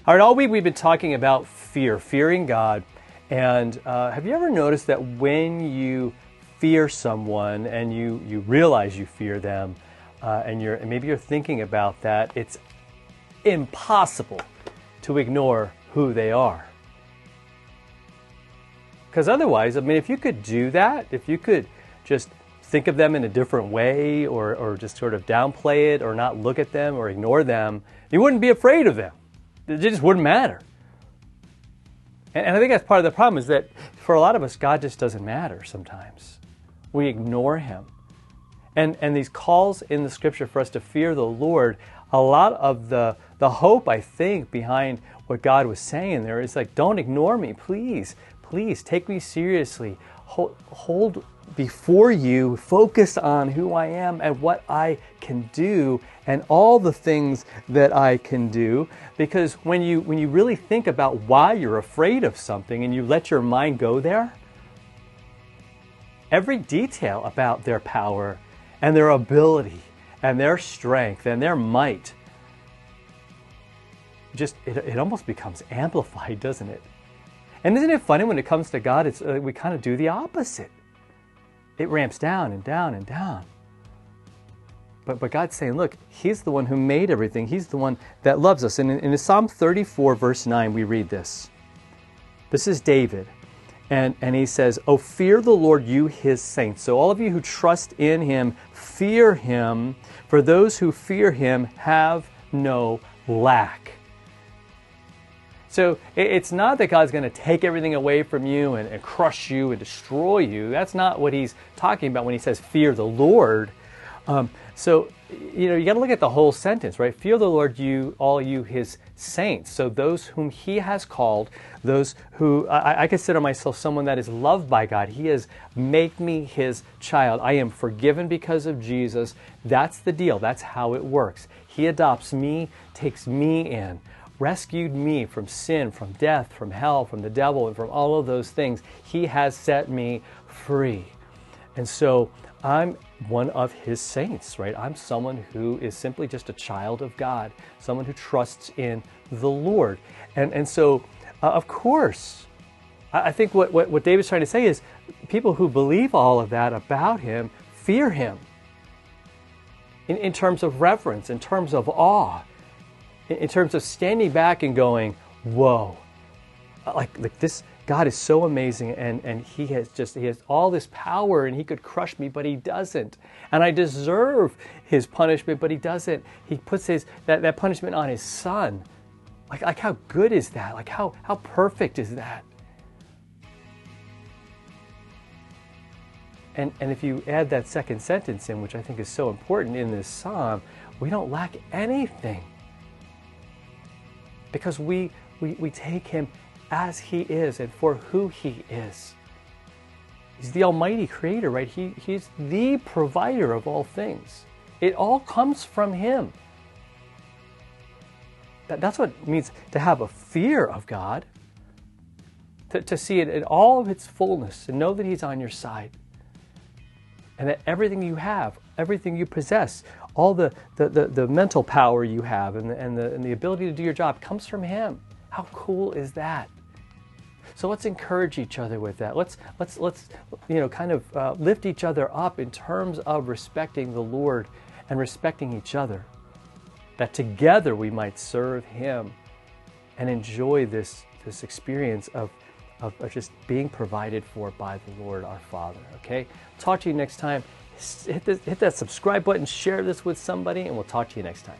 All right, all week we've been talking about fear, fearing God. And have you ever noticed that when you fear someone and you realize you fear them, and maybe you're thinking about that, it's impossible to ignore who they are. Because otherwise, I mean, if you could do that, if you could just think of them in a different way or just sort of downplay it or not look at them or ignore them, you wouldn't be afraid of them. It just wouldn't matter. And I think that's part of the problem is that for a lot of us, God just doesn't matter sometimes. We ignore Him. And these calls in the Scripture for us to fear the Lord, a lot of the hope, I think, behind what God was saying there is like, don't ignore me, please. Please take me seriously. Hold before you, focus on who I am and what I can do and all the things that I can do. Because when you really think about why you're afraid of something and you let your mind go there, every detail about their power and their ability and their strength and their might, just it almost becomes amplified, doesn't it? And isn't it funny when it comes to God, we kind of do the opposite. It ramps down and down and down. But God's saying, look, He's the one who made everything. He's the one that loves us. And in Psalm 34, verse 9, we read this. This is David. And he says, "Oh, fear the Lord, you His saints." So all of you who trust in Him, fear Him. For those who fear Him have no lack. So it's not that God's going to take everything away from you and crush you and destroy you. That's not what He's talking about when He says fear the Lord. So, you got to look at the whole sentence, right? Fear the Lord, all you His saints. So those whom He has called, those who, I consider myself someone that is loved by God. He has made me His child. I am forgiven because of Jesus. That's the deal. That's how it works. He adopts me, takes me in, rescued me from sin, from death, from hell, from the devil, and from all of those things. He has set me free. And so I'm one of His saints, right? I'm someone who is simply just a child of God, someone who trusts in the Lord. And so, of course, I think what David's trying to say is people who believe all of that about Him fear Him in terms of reverence, in terms of awe, in terms of standing back and going, whoa, like this God is so amazing and He has all this power and He could crush me, but He doesn't. And I deserve His punishment, but He doesn't. He puts that punishment on His Son. Like how good is that? Like how perfect is that? And if you add that second sentence in, which I think is so important in this psalm, we don't lack anything. Because we take Him as He is and for who He is. He's the Almighty Creator, right? He's the provider of all things. It all comes from Him. That's what it means to have a fear of God, to see it in all of its fullness and know that He's on your side. And that everything you have, everything you possess, all the mental power you have and the ability to do your job comes from Him. How cool is that? So let's encourage each other with that. Let's kind of lift each other up in terms of respecting the Lord and respecting each other. That together we might serve Him and enjoy this experience of just being provided for by the Lord our Father. Okay? Talk to you next time. Hit that subscribe button, share this with somebody, and we'll talk to you next time.